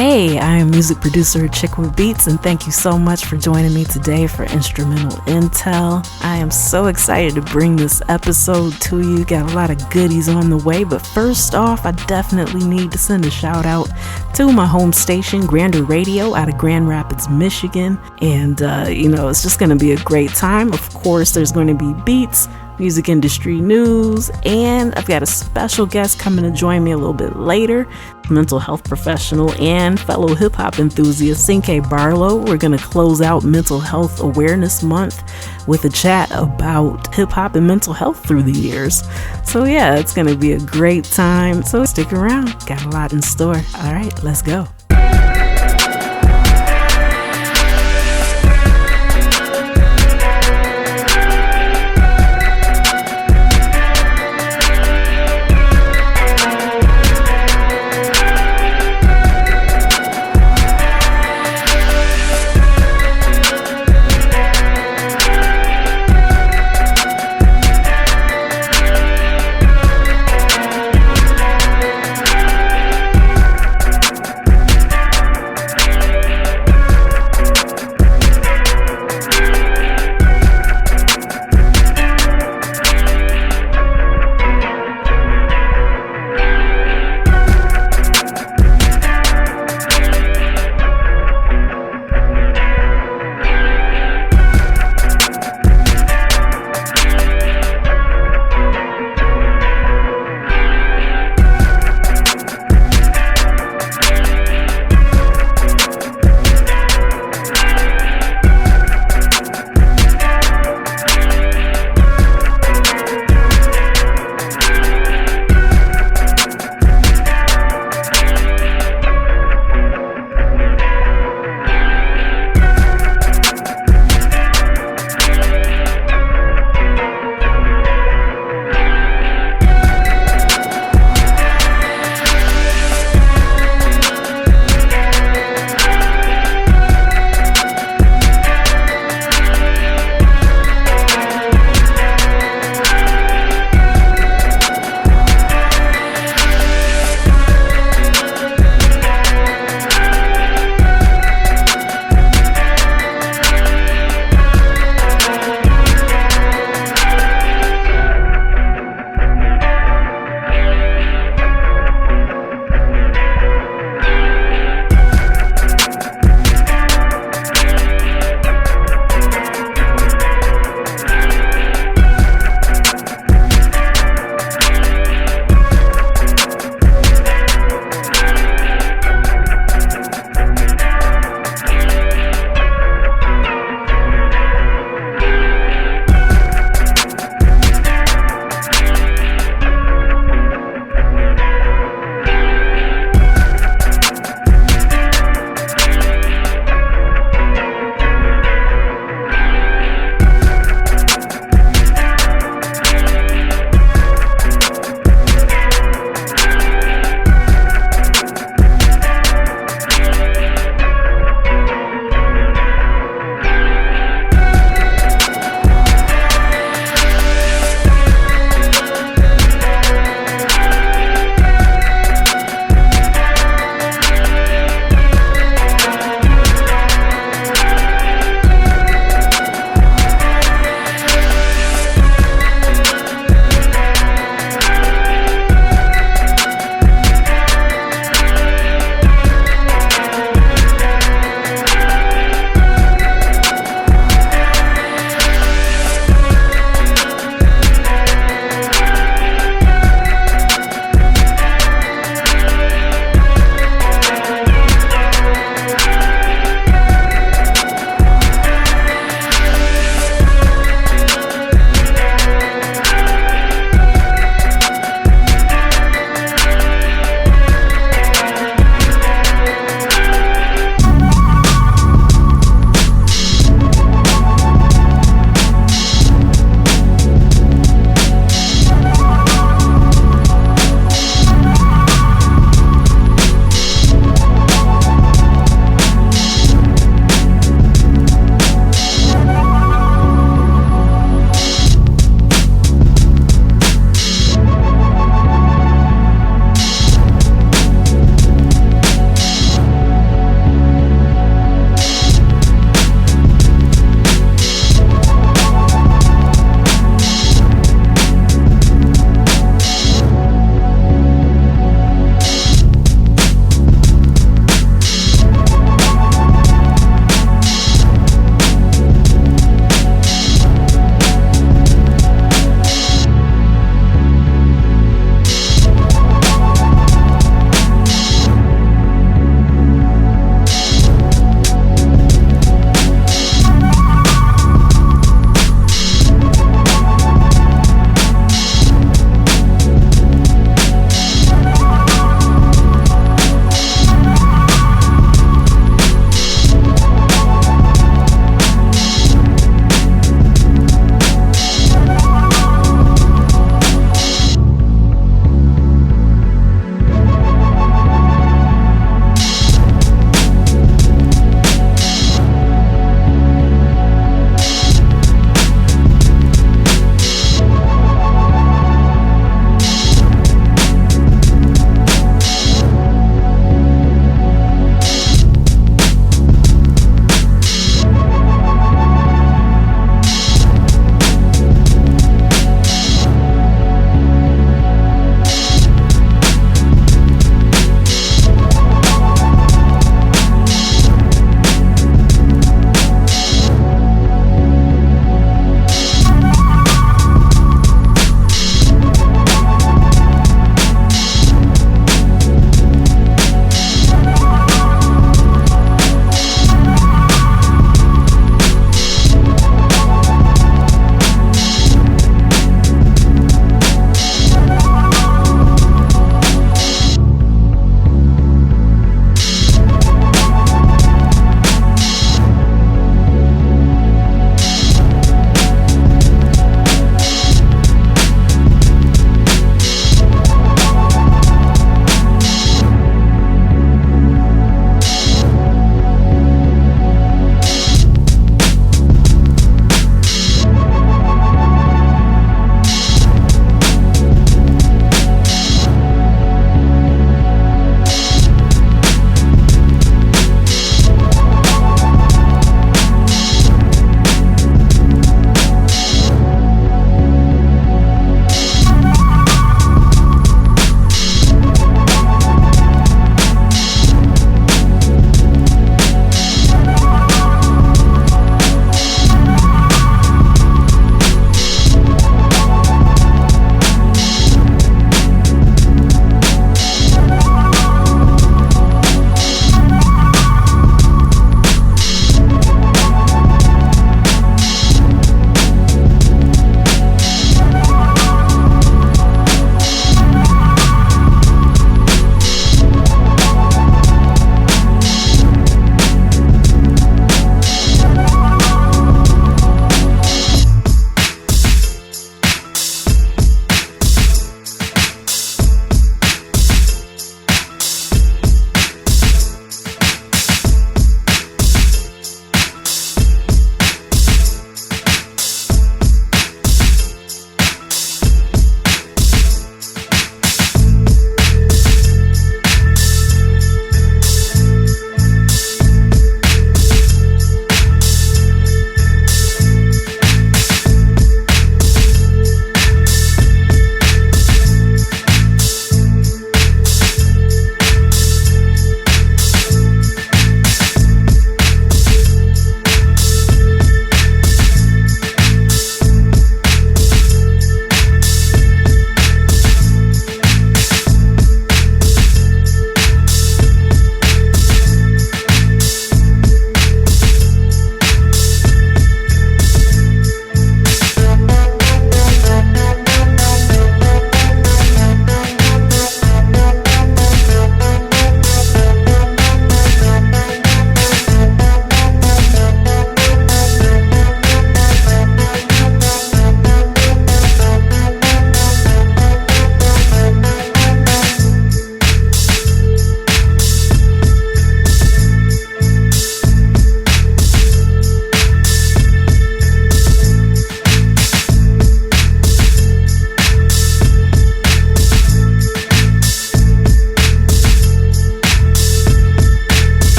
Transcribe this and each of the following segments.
Hey, I am music producer Cinqué Beats, and thank you so much for joining me today for Instrumental Intel. I am so excited to bring this episode to you. Got a lot of goodies on the way, but first off, I definitely need to send a shout out to my home station, Grander Radio, out of Grand Rapids, Michigan. And, it's just going to be a great time. Of course, there's going to be beats, music industry news, and I've got a special guest coming to join me a little bit later, mental health professional and fellow hip-hop enthusiast Cinqué Barlow. We're going to close out Mental Health Awareness Month with a chat about hip-hop and mental health through the years. So yeah, it's going to be a great time, so stick around. Got a lot in store. All right, let's go.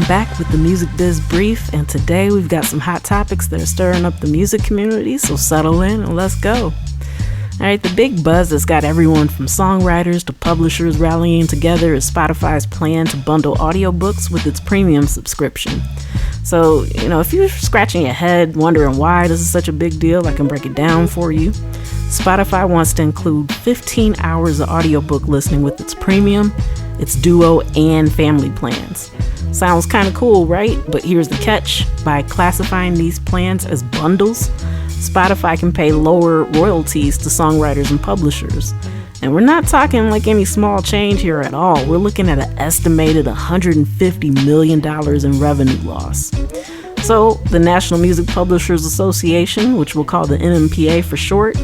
back with the Music Biz Brief, and today we've got some hot topics that are stirring up the music community, so settle in and let's go. Alright, the big buzz that's got everyone from songwriters to publishers rallying together is Spotify's plan to bundle audiobooks with its premium subscription. So, if you're scratching your head wondering why this is such a big deal, I can break it down for you. Spotify wants to include 15 hours of audiobook listening with its premium, its duo, and family plans. Sounds kind of cool, right? But here's the catch. By classifying these plans as bundles, Spotify can pay lower royalties to songwriters and publishers. And we're not talking like any small change here at all. We're looking at an estimated $150 million in revenue loss. So the National Music Publishers Association, which we'll call the NMPA for short,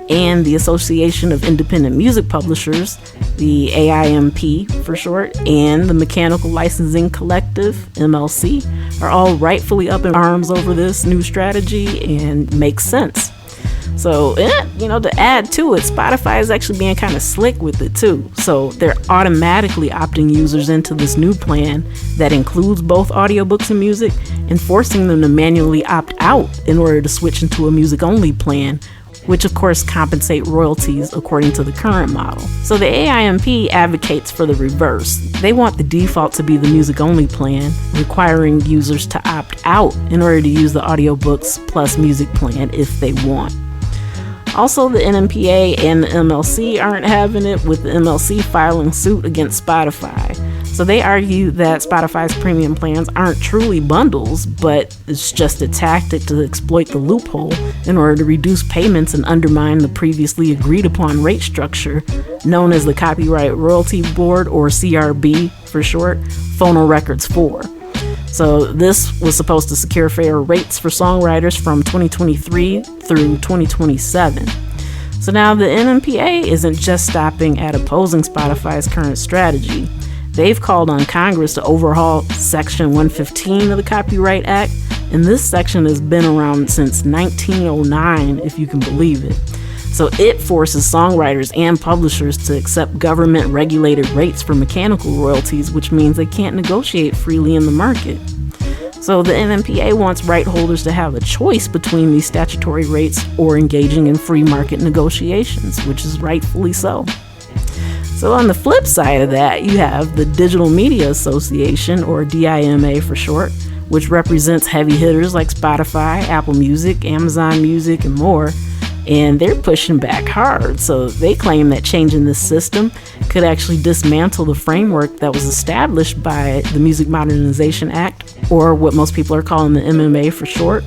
and the Association of Independent Music Publishers, the AIMP for short, and the Mechanical Licensing Collective, MLC, are all rightfully up in arms over this new strategy and makes sense. So, to add to it, Spotify is actually being kind of slick with it too. So they're automatically opting users into this new plan that includes both audiobooks and music and forcing them to manually opt out in order to switch into a music-only plan, which of course compensate royalties according to the current model. So the AIMP advocates for the reverse. They want the default to be the music-only plan, requiring users to opt out in order to use the audiobooks plus music plan if they want. Also, the NMPA and the MLC aren't having it, with the MLC filing suit against Spotify. So they argue that Spotify's premium plans aren't truly bundles, but it's just a tactic to exploit the loophole in order to reduce payments and undermine the previously agreed upon rate structure known as the Copyright Royalty Board, or CRB for short, Phonorecords 4. So this was supposed to secure fair rates for songwriters from 2023 through 2027. So now the NMPA isn't just stopping at opposing Spotify's current strategy. They've called on Congress to overhaul Section 115 of the Copyright Act, and this section has been around since 1909, if you can believe it. So it forces songwriters and publishers to accept government-regulated rates for mechanical royalties, which means they can't negotiate freely in the market. So the NMPA wants right holders to have a choice between these statutory rates or engaging in free market negotiations, which is rightfully so. So on the flip side of that, you have the Digital Media Association, or DIMA for short, which represents heavy hitters like Spotify, Apple Music, Amazon Music, and more. And they're pushing back hard. So they claim that changing this system could actually dismantle the framework that was established by the Music Modernization Act, or what most people are calling the MMA for short.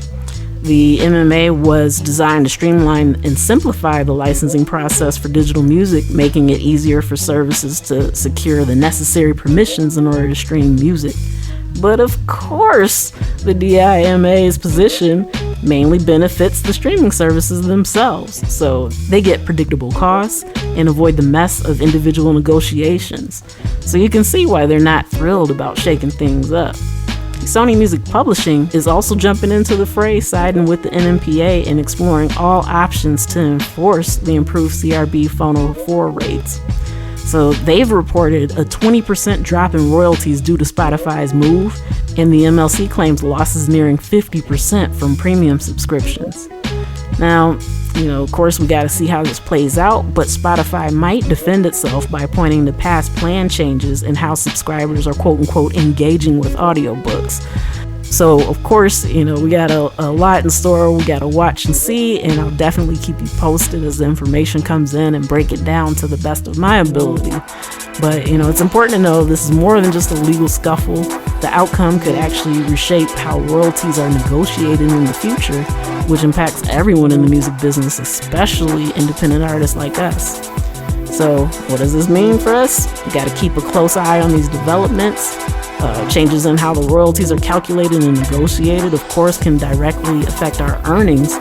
The MMA was designed to streamline and simplify the licensing process for digital music, making it easier for services to secure the necessary permissions in order to stream music. But of course, the DIMA's position mainly benefits the streaming services themselves, so they get predictable costs and avoid the mess of individual negotiations. So you can see why they're not thrilled about shaking things up. Sony Music Publishing is also jumping into the fray, siding with the NMPA and exploring all options to enforce the improved CRB Phono 4 rates. So they've reported a 20% drop in royalties due to Spotify's move, and the MLC claims losses nearing 50% from premium subscriptions. Now, of course, we got to see how this plays out, but Spotify might defend itself by pointing to past plan changes and how subscribers are quote-unquote engaging with audiobooks. So, of course, we got a lot in store. We got to watch and see, and I'll definitely keep you posted as the information comes in and break it down to the best of my ability. But, it's important to know this is more than just a legal scuffle. The outcome could actually reshape how royalties are negotiated in the future, which impacts everyone in the music business, especially independent artists like us. So, what does this mean for us? We got to keep a close eye on these developments. Changes in how the royalties are calculated and negotiated, of course, can directly affect our earnings.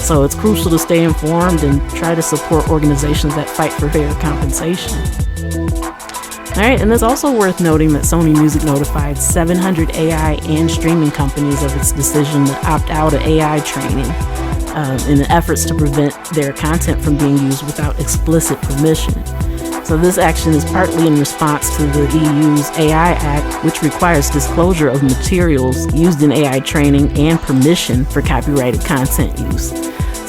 So it's crucial to stay informed and try to support organizations that fight for fair compensation. Alright, and it's also worth noting that Sony Music notified 700 AI and streaming companies of its decision to opt out of AI training in the efforts to prevent their content from being used without explicit permission. So this action is partly in response to the EU's AI Act, which requires disclosure of materials used in AI training and permission for copyrighted content use.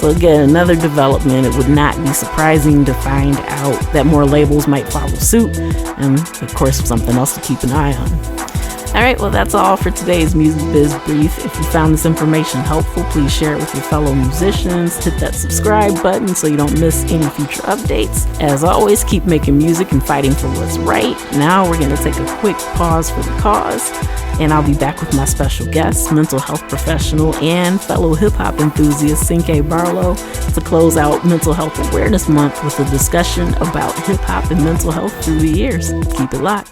So again, another development. It would not be surprising to find out that more labels might follow suit, and of course something else to keep an eye on. Alright, well that's all for today's Music Biz Brief. If you found this information helpful, please share it with your fellow musicians. Hit that subscribe button so you don't miss any future updates. As always, keep making music and fighting for what's right. Now we're going to take a quick pause for the cause, and I'll be back with my special guest, mental health professional and fellow hip-hop enthusiast Cinqué Barlow, to close out Mental Health Awareness Month with a discussion about hip-hop and mental health through the years. Keep it locked.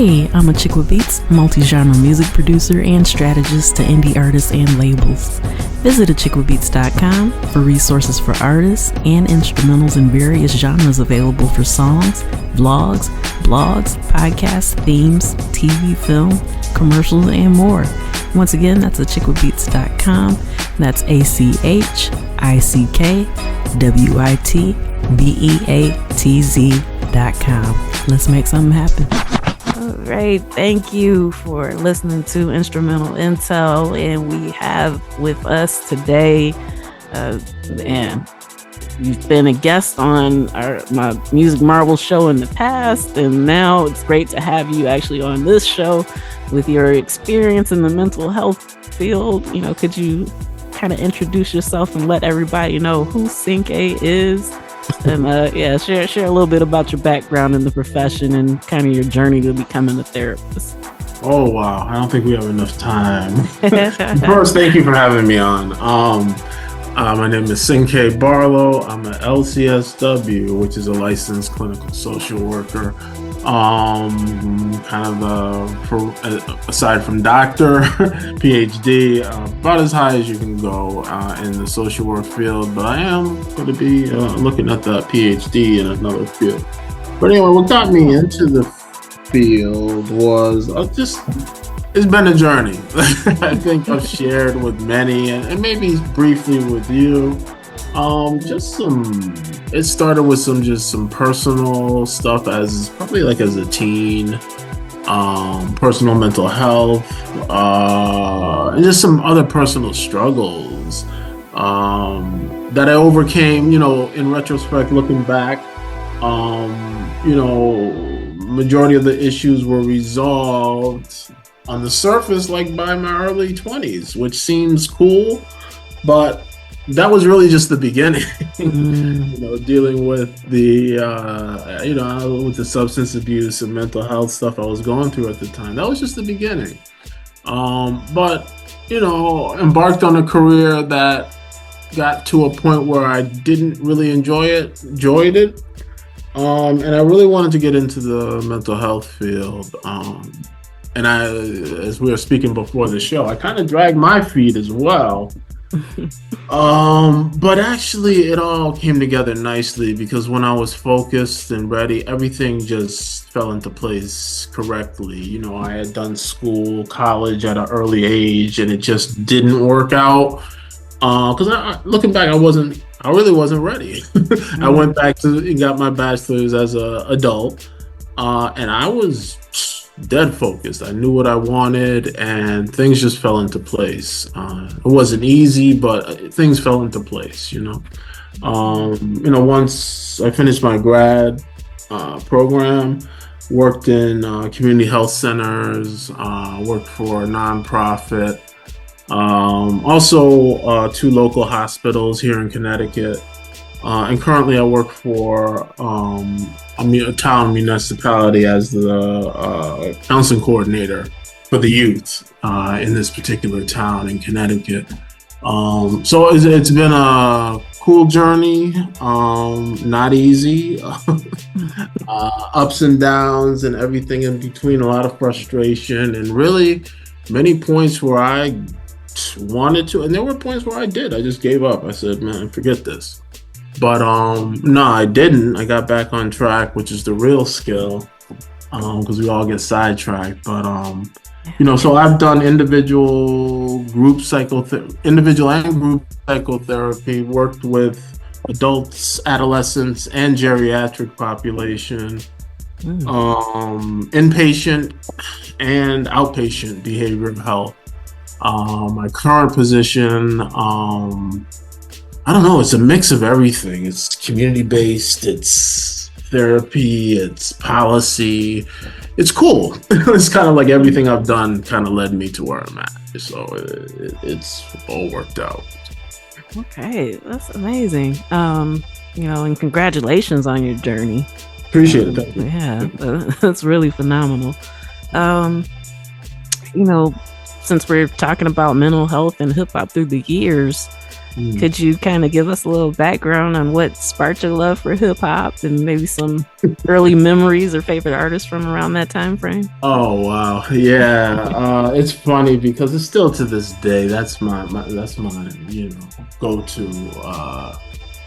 Hey, I'm a chick with beats, multi-genre music producer, and strategist to indie artists and labels. Visit achickwithbeats.com for resources for artists and instrumentals in various genres available for songs, vlogs, blogs, podcasts, themes, TV, film, commercials, and more. Once again, that's achickwithbeats.com. That's ACHICKWITBEATZ.com. Let's make something happen. All right, thank you for listening to Instrumental Intel, and we have with us today, you've been a guest on my Music Marvel show in the past, and now it's great to have you actually on this show with your experience in the mental health field. Could you kind of introduce yourself and let everybody know who Cinqué is? And share a little bit about your background in the profession and kind of your journey to becoming a therapist. Oh wow, I don't think we have enough time. First, thank you for having me on. My name is Cinqué Barlow. I'm an LCSW, which is a licensed clinical social worker. Aside from doctor, PhD, about as high as you can go in the social work field. But I am going to be looking at that PhD in another field. But anyway, what got me into the field was it's been a journey. I think I've shared with many, and maybe briefly with you. It started with some personal stuff as a teen, personal mental health, and just some other personal struggles that I overcame. In retrospect, looking back, majority of the issues were resolved on the surface, like by my early 20s, which seems cool, but that was really just the beginning. Dealing with with the substance abuse and mental health stuff I was going through at the time. That was just the beginning. But embarked on a career that got to a point where I didn't really enjoyed it. And I really wanted to get into the mental health field. And as we were speaking before the show, I kind of dragged my feet as well. But actually it all came together nicely, because when I was focused and ready, everything just fell into place correctly. I had done college at an early age, and it just didn't work out. Because looking back, I really wasn't ready. I went back and got my bachelor's as an adult, and I was dead focused. I knew what I wanted, and things just fell into place. It wasn't easy, but things fell into place. Once I finished my grad program, worked in community health centers, worked for a nonprofit, also 2 local hospitals here in Connecticut, and currently I work for a town municipality as the counseling coordinator for the youth in this particular town in Connecticut. So it's been a cool journey, not easy, ups and downs and everything in between, a lot of frustration, and really many points where I wanted to, and there were points where I just gave up. I said, man, forget this. But no, I didn't. I got back on track, which is the real skill, because we all get sidetracked. But so I've done individual and group psychotherapy, worked with adults, adolescents, and geriatric population, inpatient and outpatient behavioral health. My current position, I don't know, it's a mix of everything. It's community-based, it's therapy, it's policy. It's cool. It's kind of like everything I've done kind of led me to where I'm at. So it's all worked out. Okay, that's amazing. And congratulations on your journey. Appreciate it. Thank you. Yeah, that's really phenomenal. Since we're talking about mental health and hip hop through the years, Could you kind of give us a little background on what sparked your love for hip hop and maybe some early memories or favorite artists from around that time frame? Oh wow, yeah. It's funny because it's still to this day. That's my go to.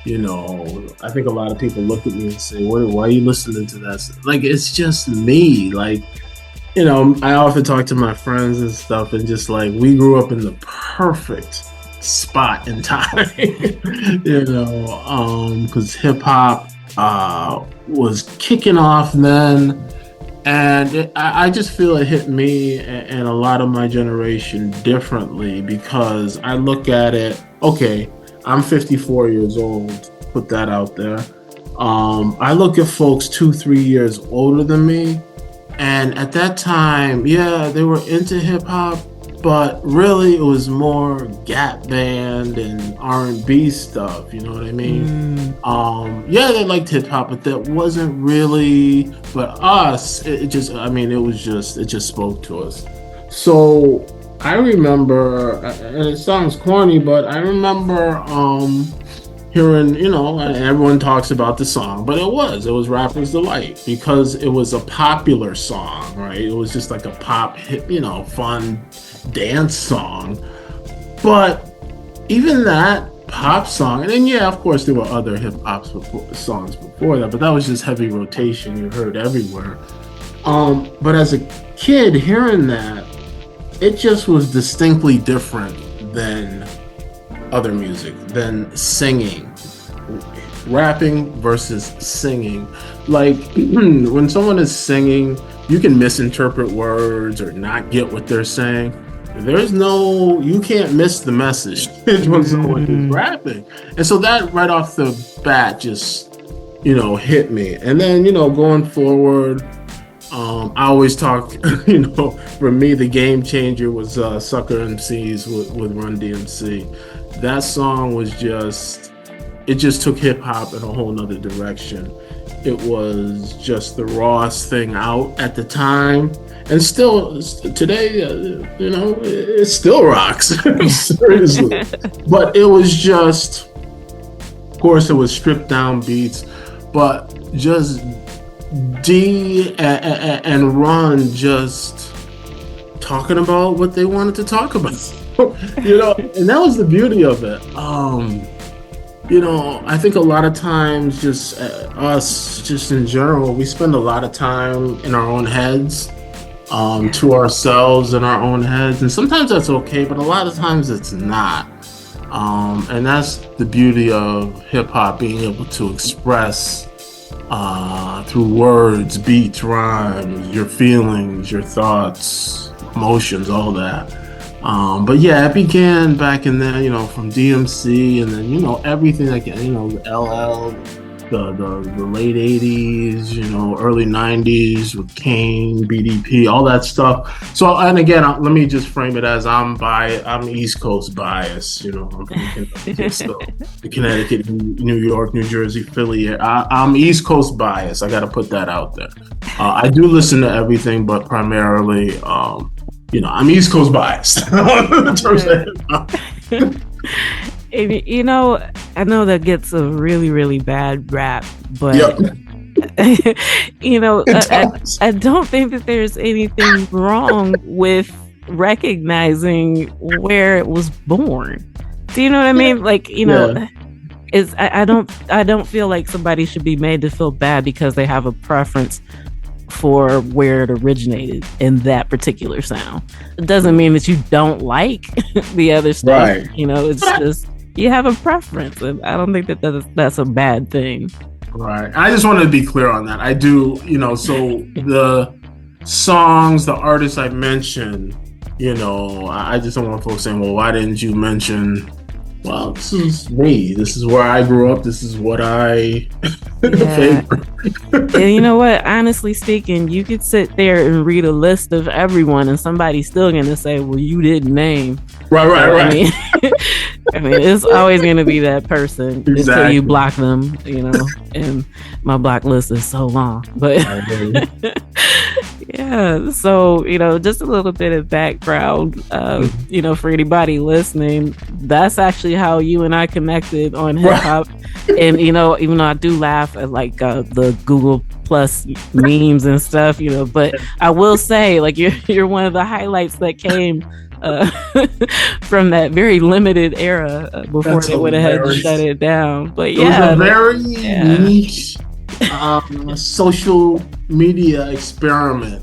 I think a lot of people look at me and say, why are you listening to that? Like, it's just me. Like, I often talk to my friends and stuff, and just like, we grew up in the perfect spot in time, because hip hop was kicking off then. And I just feel it hit me and a lot of my generation differently, because I look at it, okay, I'm 54 years old, put that out there. I look at folks 2-3 years older than me, and at that time, yeah, they were into hip hop, but really it was more Gap Band and R&B stuff, you know what I mean? Yeah, they liked hip hop, but that wasn't really, but us, it just spoke to us. So I remember, and it sounds corny, but I remember hearing, and everyone talks about the song, but it was Rapper's Delight, because it was a popular song, right? It was just like a pop hit, fun dance song. But even that pop song, and then of course there were other hip hop songs before that, but that was just heavy rotation, you heard everywhere. But as a kid hearing that, it just was distinctly different than other music, than singing. Rapping versus singing. Like, when someone is singing, you can misinterpret words or not get what they're saying. You can't miss the message when someone is rapping. And so that right off the bat just, hit me. And then, going forward, I always talk, for me, the game changer was Sucker MCs with Run DMC. That song was it just took hip hop in a whole nother direction. It was just the rawest thing out at the time. And still, today, it still rocks, seriously. But it was just, of course, it was stripped down beats, but just D and Run just talking about what they wanted to talk about, and that was the beauty of it. I think a lot of times, just us, just in general, we spend a lot of time in our own heads, to ourselves in our own heads, and sometimes that's okay, but a lot of times it's not. And that's the beauty of hip hop, being able to express through words, beats, rhymes, your feelings, your thoughts, emotions, all that. But yeah, it began back in then, from DMC, and then, everything like, LL, the late 80s, early 90s with Kane, BDP, all that stuff. So, and again, let me just frame it as I'm East Coast bias, I'm from Connecticut, so the Connecticut, New York, New Jersey, Philly, I'm East Coast bias. I got to put that out there. I do listen to everything, but primarily, I'm East Coast biased in terms of I know that gets a really, really bad rap, but I don't think that there's anything wrong with recognizing where it was born. Do you know what I mean? Like, I don't feel like somebody should be made to feel bad because they have a preference for where it originated in that particular sound. It doesn't mean that you don't like the other stuff. Right. It's just you have a preference, and I don't think that's a bad thing. Right. I just wanted to be clear on that. I do, so the songs, the artists I mentioned, I just don't want folks saying, well, why didn't you mention? Well, this is me. This is where I grew up. This is what I favor. And you know what? Honestly speaking, you could sit there and read a list of everyone, and somebody's still going to say, well, you didn't name. Right. I mean, it's always going to be that person until you block them, and my block list is so long. But Yeah. So, just a little bit of background, for anybody listening, that's actually how you and I connected on hip hop. And, even though I do laugh at like the Google Plus memes and stuff, but I will say, like, you're one of the highlights that came from that very limited era before they would have had to shut it down. But yeah, it was a very niche social media experiment.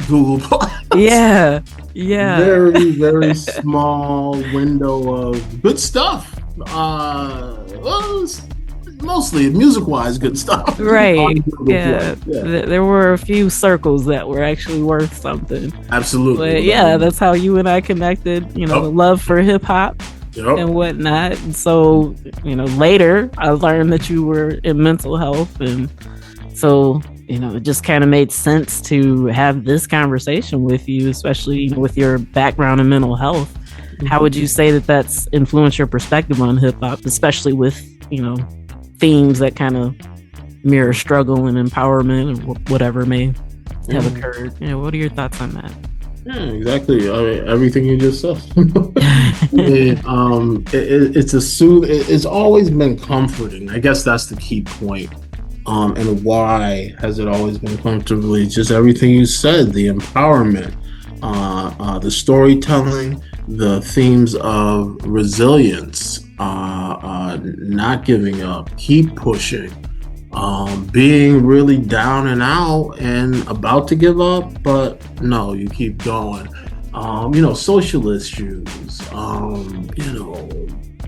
Google Plus. Yeah. Very, very small window of good stuff. Well, mostly music-wise, good stuff. Right. Yeah. There were a few circles that were actually worth something. Absolutely. But yeah, that's how you and I connected. The love for hip hop. And whatnot. And so, later I learned that you were in mental health. And so, it just kind of made sense to have this conversation with you, especially with your background in mental health. Mm-hmm. How would you say that that's influenced your perspective on hip hop, especially with, themes that kind of mirror struggle and empowerment and whatever may have occurred? What are your thoughts on that? Yeah, exactly. Everything you just said. It's always been comforting. I guess that's the key point. And why has it always been comfortably? Just everything you said, the empowerment, the storytelling, the themes of resilience, not giving up, keep pushing, being really down and out and about to give up, but no, you keep going. Social issues,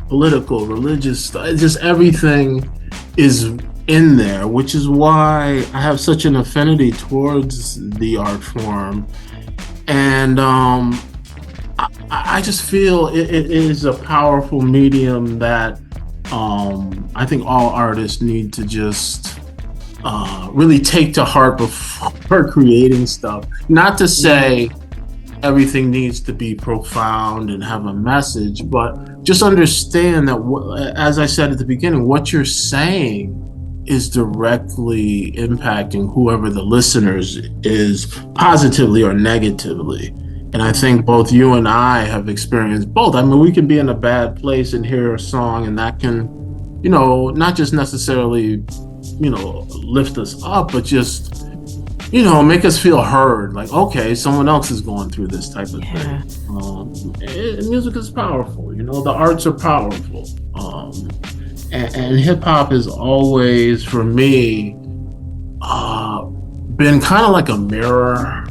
political, religious, just everything is in there, which is why I have such an affinity towards the art form. And I just feel it is a powerful medium that I think all artists need to just really take to heart before creating stuff. Not to say everything needs to be profound and have a message, but just understand that, as I said at the beginning, what you're saying is directly impacting whoever the listeners is, positively or negatively. And I think both you and I have experienced both. I mean, we can be in a bad place and hear a song, and that can, not just necessarily, lift us up, but just, make us feel heard. Like, okay, someone else is going through this type of thing. Music is powerful. The arts are powerful. And hip hop has always, for me, been kind of like a mirror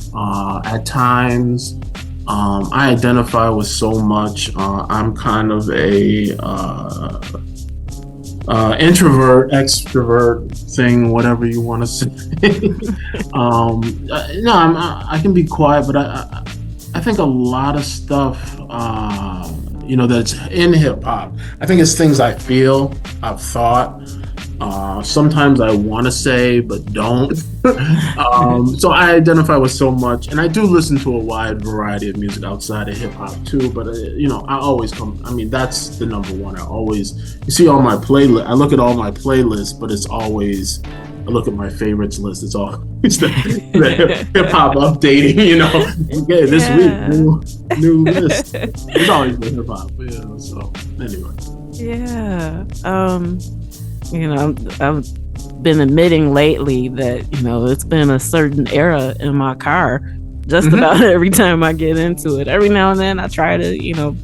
at times. I identify with so much. I'm kind of a introvert, extrovert thing, whatever you want to say. I can be quiet, but I think a lot of stuff, that's in hip hop, I think it's things I feel, I've thought. Sometimes I want to say, but don't. So I identify with so much, and I do listen to a wide variety of music outside of hip hop too. But I always that's the number one. You see all my playlist. I look at all my playlists, but it's always, I look at my favorites list. It's always the hip hop updating. Okay, this week new list. It's always the hip hop. Yeah. So anyway. Yeah. I've been admitting lately that, it's been a certain era in my car just about every time I get into it. Every now and then I try to,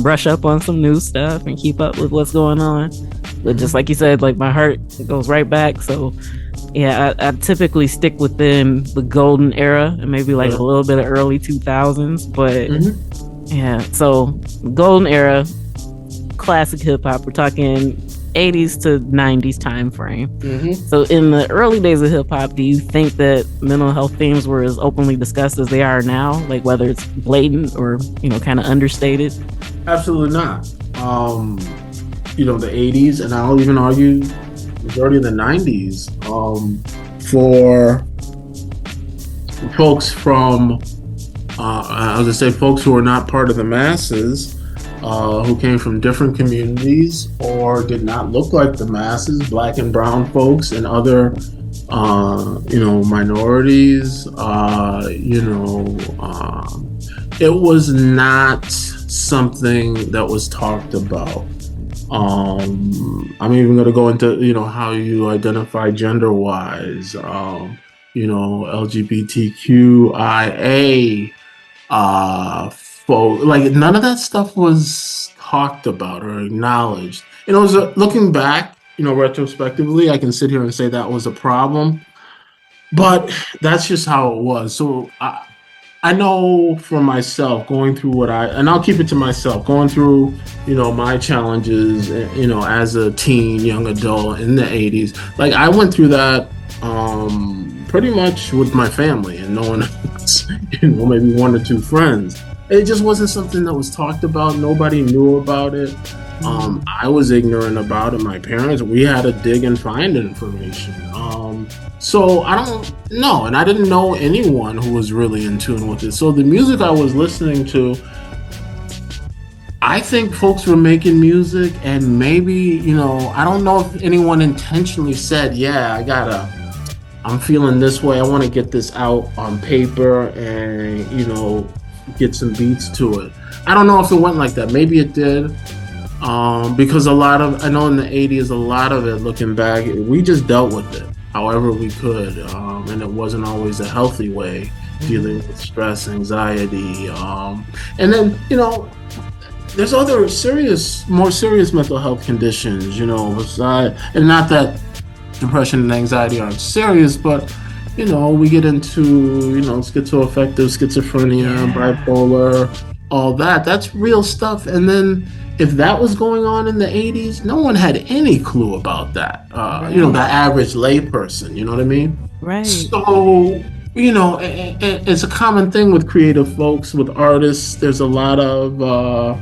brush up on some new stuff and keep up with what's going on. But just like you said, like my heart goes right back. So yeah, I typically stick within the golden era and maybe like a little bit of early 2000s. But yeah, so golden era, classic hip hop, we're talking 80s to 90s time frame. So in the early days of hip hop, do you think that mental health themes were as openly discussed as they are now? Like whether it's blatant or, kind of understated? Absolutely not. The 80s, and I'll even argue majority of the 90s, for folks from, I was gonna say folks who are not part of the masses, who came from different communities or did not look like the masses, black and brown folks and other, minorities. It was not something that was talked about. I'm even going to go into, how you identify gender-wise, LGBTQIA, like none of that stuff was talked about or acknowledged. Looking back, retrospectively, I can sit here and say that was a problem, but that's just how it was. So I know for myself going through and I'll keep it to myself, going through, my challenges, as a teen, young adult in the 80s. Like I went through that pretty much with my family and no one else, maybe one or two friends. It just wasn't something that was talked about. Nobody knew about it. I was ignorant about it. My parents, we had to dig and find information. So I don't know, and I didn't know anyone who was really in tune with it. So the music I was listening to, I think folks were making music, and maybe, I don't know if anyone intentionally said, yeah, I'm feeling this way. I want to get this out on paper and, get some beats to it. I don't know if it went like that. Maybe it did. Because I know in the 80s, a lot of it, looking back, we just dealt with it however we could. And it wasn't always a healthy way, dealing with stress, anxiety. And then, there's other more serious mental health conditions, and not that depression and anxiety aren't serious, but, we get into, schizoaffective, schizophrenia, bipolar, all that. That's real stuff. And then if that was going on in the 80s, no one had any clue about that. Right. The average layperson, you know what I mean? Right. So, it's a common thing with creative folks, with artists. There's a lot of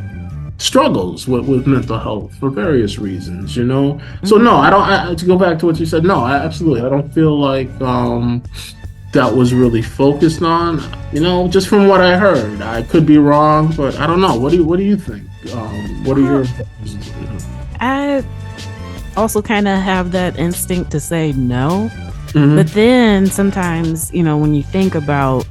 struggles with mental health for various reasons, So no, to go back to what you said, no, absolutely. I don't feel like that was really focused on, just from what I heard. I could be wrong, but I don't know. What do you think? What are your opinions? I also kind of have that instinct to say no, but then sometimes, when you think about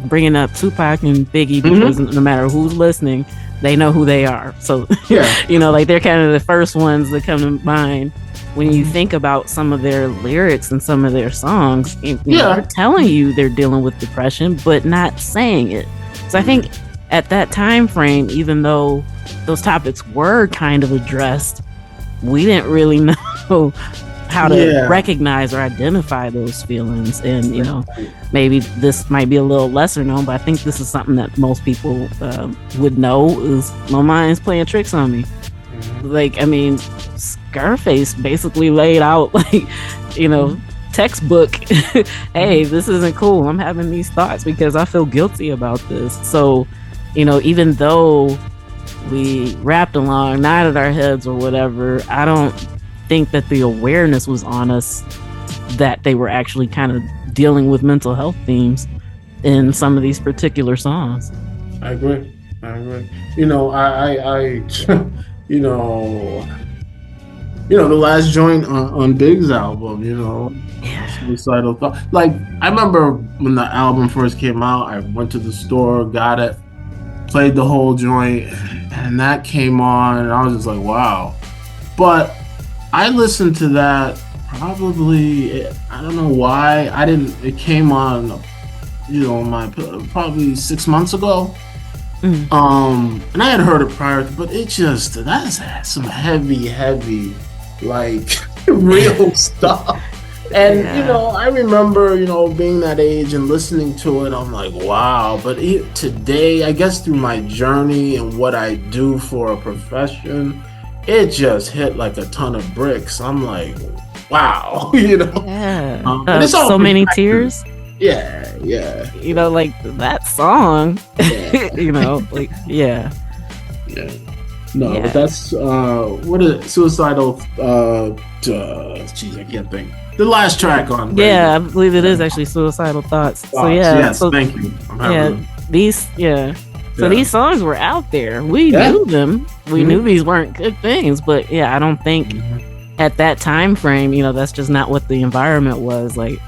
bringing up Tupac and Biggie, because no matter who's listening, they know who they are. So, like they're kind of the first ones that come to mind when you think about some of their lyrics and some of their songs. They're telling you they're dealing with depression, but not saying it. So I think at that time frame, even though those topics were kind of addressed, we didn't really know how to recognize or identify those feelings. And, maybe this might be a little lesser known, but I think this is something that most people would know is my mind's playing tricks on me. Like, I mean, Scarface basically laid out, like, textbook, hey, this isn't cool. I'm having these thoughts because I feel guilty about this. So, even though we rapped along, nodded our heads or whatever, I don't think that the awareness was on us that they were actually kind of dealing with mental health themes in some of these particular songs. I agree. I the last joint on Big's album, Suicidal Thought. Like, I remember when the album first came out, I went to the store, got it, played the whole joint, and that came on, and I was just like, wow. But I listened to that probably, I don't know why, it came on, probably 6 months ago. And I had heard it prior, but that's some heavy, like, real stuff. And, I remember, being that age and listening to it, I'm like, wow. But today, I guess through my journey and what I do for a profession, it just hit like a ton of bricks. I'm like, wow, Yeah. And it's all so many tears. Yeah. Like that song. Yeah. No, but that's what is it? Suicidal. Geez, I can't think. The last track on. Yeah, I believe it is actually Suicidal Thoughts. So yes, thank you. So these songs were out there. We knew them. We knew these weren't good things. But yeah, I don't think at that time frame, that's just not what the environment was. Like,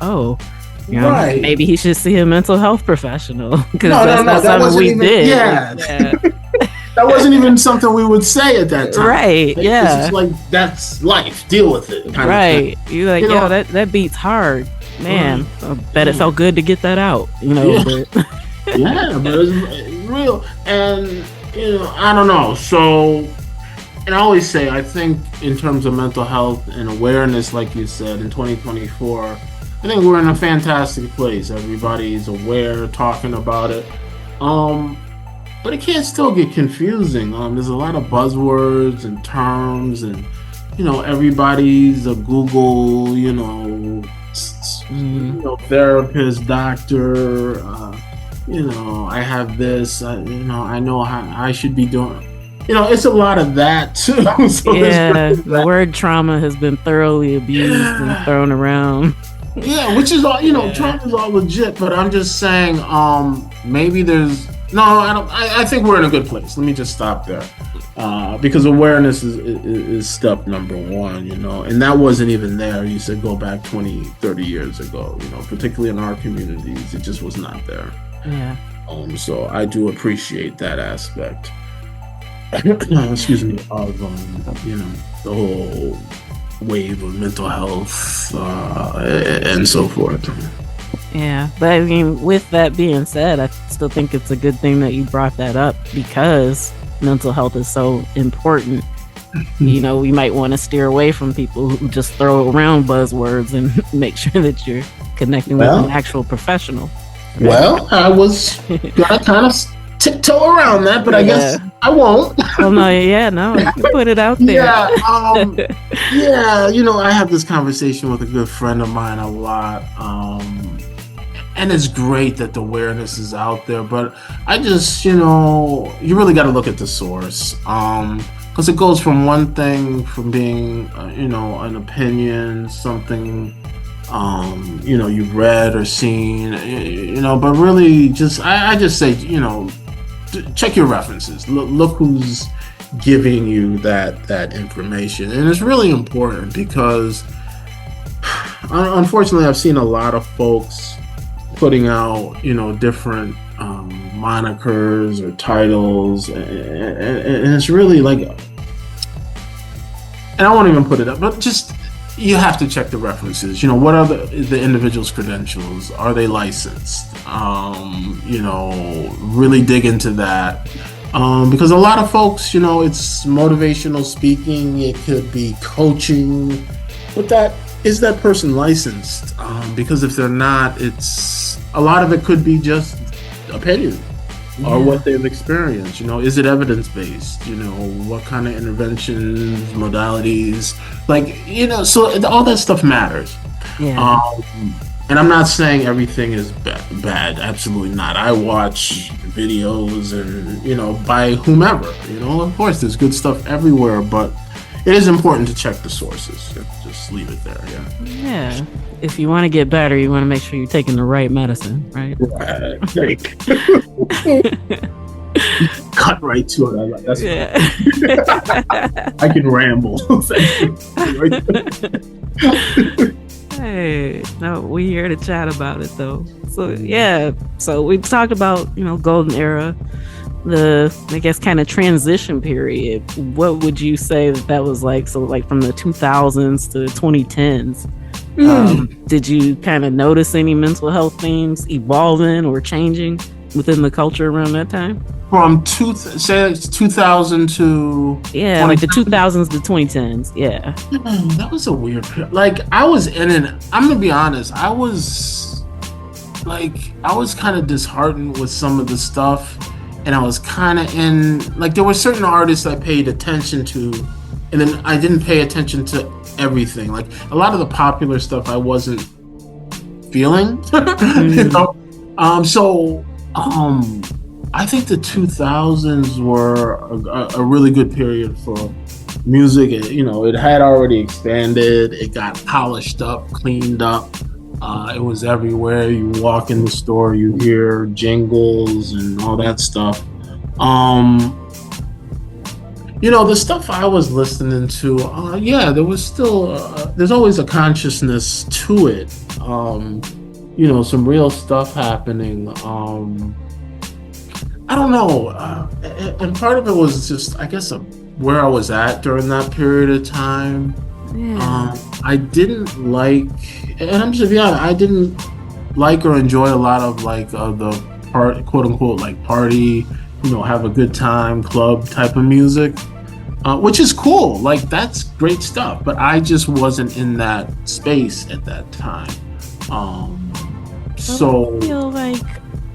maybe he should see a mental health professional. Because that's not something we did. Yeah. That wasn't even something we would say at that time. Right, It's like, that's life. Deal with it. Right. You're like, that beat's hard. Man, I bet it felt good to get that out. But yeah, but it's real. And, I don't know. So, and I always say, I think in terms of mental health and awareness, like you said, in 2024, I think we're in a fantastic place. Everybody's aware, talking about it. But it can still get confusing. There's a lot of buzzwords and terms, and everybody's a Google, therapist, doctor. I have this. I know how I should be doing. It's a lot of that too. So the word trauma has been thoroughly abused and thrown around. Yeah, which is all. Trauma is all legit. But I'm just saying, maybe there's. No, I don't. I think we're in a good place. Let me just stop there, because awareness is step number one, and that wasn't even there. You said go back 20, 30 years ago, particularly in our communities, it just was not there. Yeah. So I do appreciate that aspect. Excuse me, of the whole wave of mental health and so forth. Yeah, but I mean, with that being said, I still think it's a good thing that you brought that up, because mental health is so important. We might want to steer away from people who just throw around buzzwords and make sure that you're connecting with an actual professional. Right? Well, I was gonna kind of tiptoe around that, but I guess I won't. Oh no, you can put it out there. I have this conversation with a good friend of mine a lot. And it's great that the awareness is out there, but I just, you really got to look at the source, because it goes from one thing, from being, an opinion, something, you've read or seen, but really I just say, check your references, look who's giving you that information. And it's really important, because unfortunately I've seen a lot of folks putting out, different monikers or titles, and it's really like, and I won't even put it up, but just, you have to check the references. What are the individual's credentials? Are they licensed? Really dig into that, because a lot of folks, it's motivational speaking, it could be coaching, but is that person licensed? Because if they're not, a lot of it could be just opinion or what they've experienced. Is it evidence-based? What kind of interventions, modalities, so all that stuff matters. Yeah. And I'm not saying everything is bad. Absolutely not. I watch videos and, by whomever, of course there's good stuff everywhere, but it is important to check the sources. Just leave it there, Yeah. If you want to get better, you want to make sure you're taking the right medicine, right? Right. Cut right to it. That's I can ramble. Hey, no, we're here to chat about it, though. So we talked about, golden era, I guess kind of transition period. What would you say that was like? So like from the 2000s to 2010s, did you kind of notice any mental health themes evolving or changing within the culture around that time? From 2000 to like the 2000s to 2010s. That was a weird period. Like I was in it. I'm gonna be honest. I was kind of disheartened with some of the stuff. And I was kind of there were certain artists I paid attention to, and then I didn't pay attention to everything. Like a lot of the popular stuff I wasn't feeling, I think the 2000s were a really good period for music. It had already expanded. It got polished up, cleaned up. It was everywhere. You walk in the store, you hear jingles and all that stuff. Um, the stuff I was listening to, yeah, there was still, there's always a consciousness to it. Some real stuff happening. I don't know. And part of it was just, I guess, where I was at during that period of time. Yeah. I didn't like, and I'm just be honest, I didn't like or enjoy a lot of like the quote unquote like party, have a good time club type of music, which is cool. Like that's great stuff, but I just wasn't in that space at that time. So I feel like,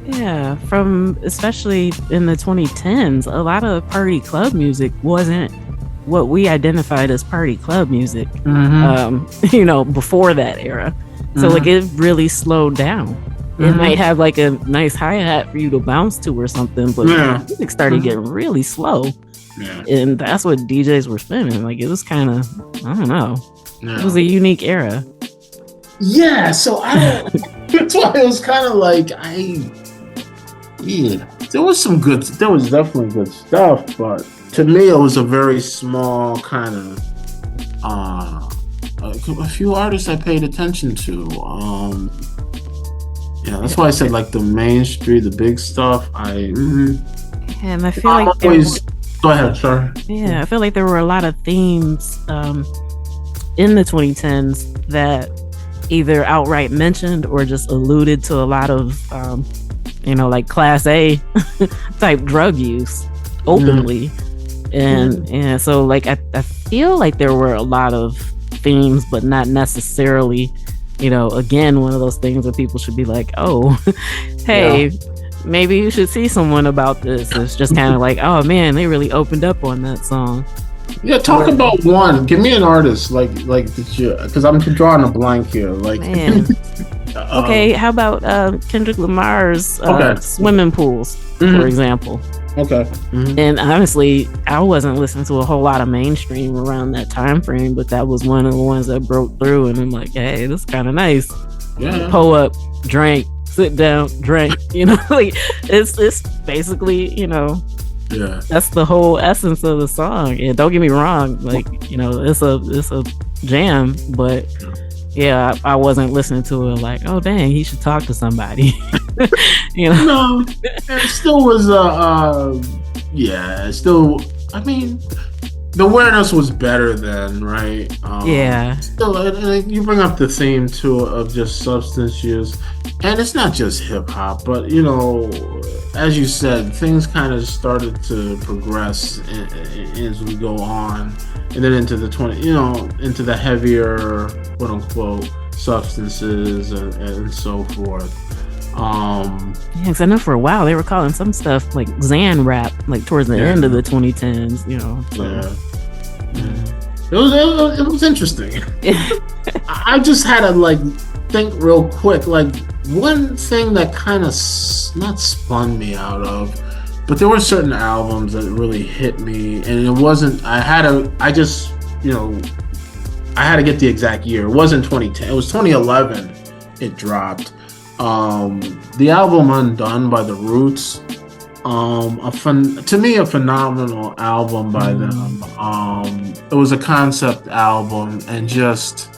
yeah, from especially in the 2010s, a lot of party club music wasn't what we identified as party club music, before that era. So like it really slowed down. It might have like a nice hi-hat for you to bounce to or something, but music started getting really slow. Yeah. And that's what DJs were spinning. Like it was kind of, I don't know. Yeah. It was a unique era. Yeah, so that's why it was kind of like there was definitely good stuff, but to me it was a very small kind of a few artists I paid attention to. That's why I said like the mainstream, the big stuff. And I feel like go ahead, sorry. Yeah, I feel like there were a lot of themes in the 2010s that either outright mentioned or just alluded to a lot of like class A type drug use openly. And so like I feel like there were a lot of themes, but not necessarily, again, one of those things where people should be like, oh, hey, maybe you should see someone about this. It's just kind of like, oh man, they really opened up on that song. Yeah, talk about one. Give me an artist like because I'm drawing a blank here. Like, man. Okay, how about Kendrick Lamar's Swimming Pools, for example? Okay. And honestly, I wasn't listening to a whole lot of mainstream around that time frame, but that was one of the ones that broke through, and I'm like, hey, this is kind of nice. Yeah. Pull up, drink, sit down, drink. Like it's basically, yeah, that's the whole essence of the song. And don't get me wrong, like it's a jam, but yeah, I wasn't listening to it like, oh dang, he should talk to somebody. No, it still was I mean, the awareness was better then, right? Still, you bring up the theme too of just substance use, and it's not just hip hop, but as you said, things kind of started to progress as we go on, and then into the into the heavier, quote unquote, substances and so forth. Because I know for a while they were calling some stuff like Xan rap, like towards the end of the 2010s. It was interesting. I just had to think real quick. Like one thing that kind of not spun me out of, but there were certain albums that really hit me, and it wasn't. I had to get the exact year. It wasn't 2010. It was 2011. It dropped. The album Undone by The Roots, to me a phenomenal album by them. It was a concept album, and just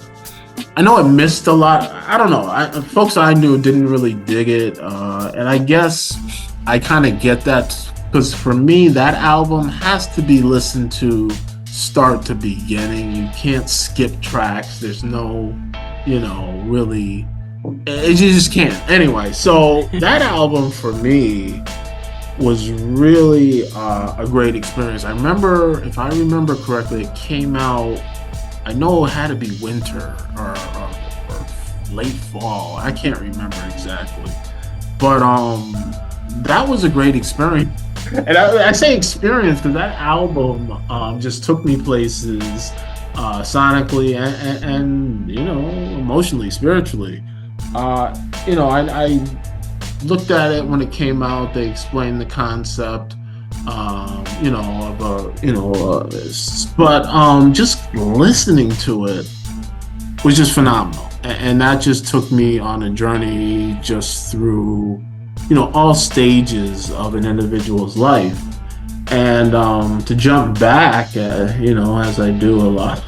I know it missed a lot. I don't know. Folks I knew didn't really dig it, and I guess I kind of get that, because for me that album has to be listened to start to beginning. You can't skip tracks. There's no, really. You just can't. Anyway, so that album for me was really a great experience. I remember, if I remember correctly, it came out, I know it had to be winter or late fall. I can't remember exactly. But that was a great experience. And I say experience because that album just took me places sonically and emotionally, spiritually. I looked at it when it came out. They explained the concept, but just listening to it was just phenomenal, and that just took me on a journey just through, all stages of an individual's life. And to jump back, as I do a lot,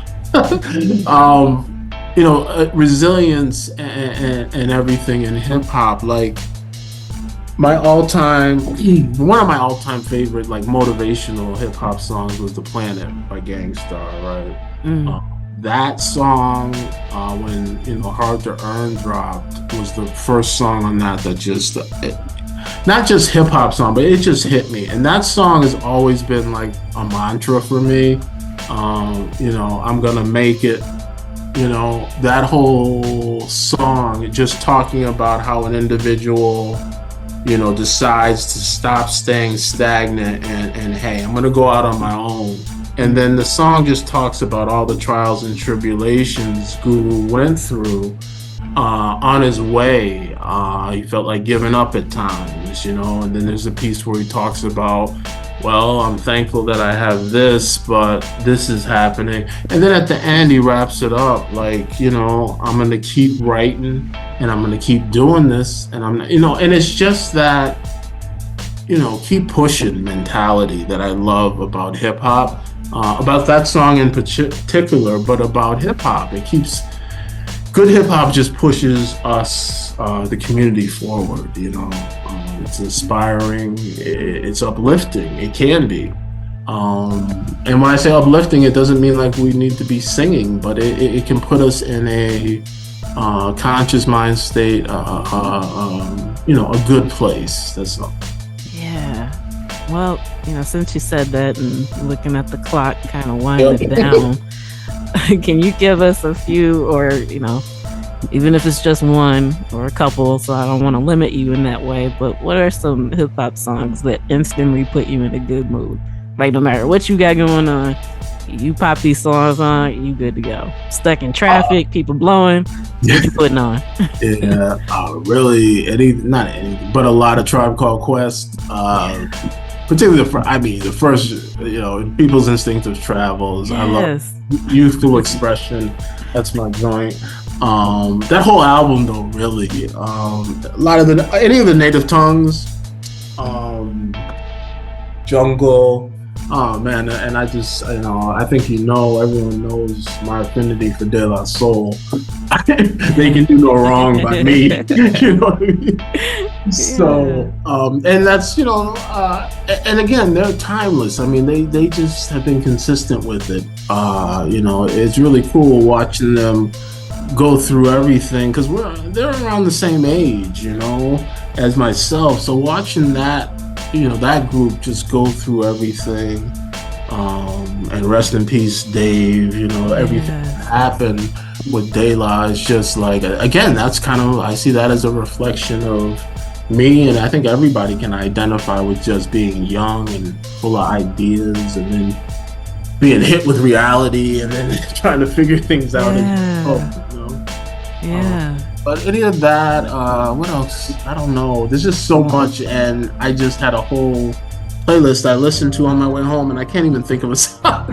resilience and everything in hip hop, like my all-time one of my all-time favorite like motivational hip hop songs was "The Planet" by Gangstar, right? That song, when "Hard to Earn" dropped, was the first song on that just not just hip hop song, but it just hit me. And that song has always been like a mantra for me. I'm gonna make it. That whole song, just talking about how an individual decides to stop staying stagnant and hey, I'm gonna go out on my own. And then the song just talks about all the trials and tribulations Guru went through on his way. He felt like giving up at times, and then there's a piece where he talks about, well, I'm thankful that I have this, but this is happening. And then at the end, he wraps it up like, I'm going to keep writing and I'm going to keep doing this. And and it's just that, keep pushing mentality that I love about hip hop, about that song in particular, but about hip hop. Good hip hop just pushes us, the community forward, It's inspiring, it's uplifting, it can be. And when I say uplifting, it doesn't mean like we need to be singing, but it can put us in a conscious mind state, a good place. That's all. Yeah. Well, since you said that and looking at the clock, kind of winding it down, can you give us a few, or, even if it's just one or a couple, so I don't want to limit you in that way, but what are some hip hop songs that instantly put you in a good mood? Like, no matter what you got going on, you pop these songs on, you good to go. Stuck in traffic, people blowing, what you putting on? Really, not anything, but a lot of Tribe Called Quest. Particularly the first, People's Instinctive Travels. Yes. I love youthful expression. That's my joint. That whole album, though, really, a lot of any of the native tongues, Jungle. Oh man, and I just, I think everyone knows my affinity for De La Soul. They can do no wrong by me. You know what I mean? Yeah. So, and that's, and again, they're timeless. I mean, they just have been consistent with it. It's really cool watching them go through everything, because they're around the same age, as myself. So watching that, that group just go through everything, and rest in peace, Dave. Everything that happened with De La is just like, again, that's kind of, I see that as a reflection of me, and I think everybody can identify with just being young and full of ideas, and then being hit with reality, and then trying to figure things out. But any of that, what else? I don't know. There's just so much, and I just had a whole playlist I listened to on my way home, and I can't even think of a song.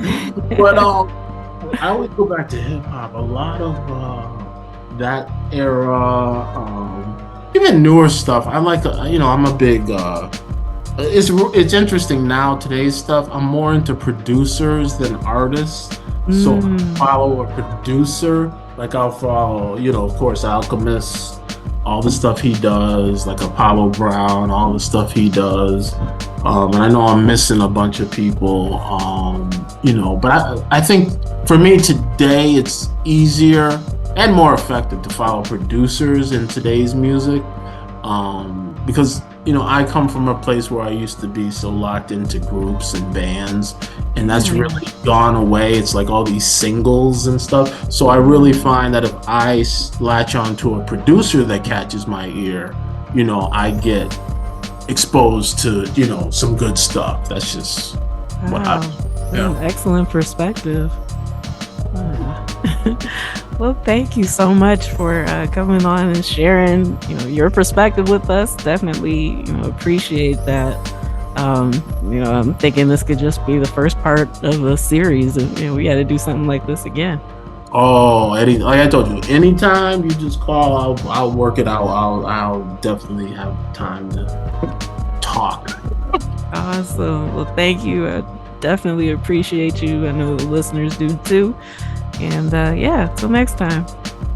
But I always go back to hip hop. A lot of that era, even newer stuff. I like, I'm a big. It's interesting now, today's stuff. I'm more into producers than artists. So I follow a producer. Like I'll follow, of course, Alchemist, all the stuff he does, like Apollo Brown, all the stuff he does. And I know I'm missing a bunch of people, but I think for me today, it's easier and more effective to follow producers in today's music, because I come from a place where I used to be so locked into groups and bands, and that's really gone away. It's like all these singles and stuff. So I really find that if I latch on to a producer that catches my ear, I get exposed to, some good stuff. That's just what excellent perspective. Well, thank you so much for coming on and sharing, your perspective with us. Definitely, appreciate that. I'm thinking this could just be the first part of a series, and we got to do something like this again. Oh, Eddie, like I told you, anytime you just call, I'll work it out. I'll definitely have time to talk. Awesome. Well, thank you. I definitely appreciate you. I know the listeners do too. And yeah, till next time.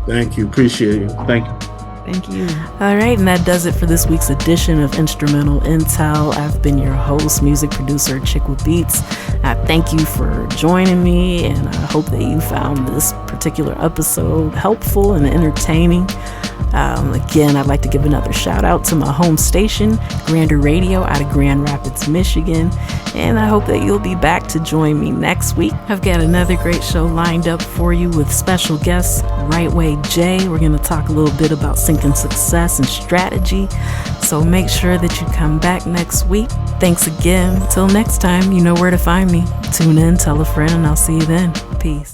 Thank you. Appreciate you. Thank you. Thank you. All right, and that does it for this week's edition of Instrumental Intel. I've been your host, music producer Chick with Beats. I thank you for joining me, and I hope that you found this particular episode helpful and entertaining. Again, I'd like to give another shout out to my home station, Grander Radio, out of Grand Rapids, Michigan. And I hope that you'll be back to join me next week. I've got another great show lined up for you with special guests, Right Way Jay. We're going to talk a little bit about syncing success and strategy. So make sure that you come back next week. Thanks again. Till next time, you know where to find me. Tune in, tell a friend, and I'll see you then. Peace.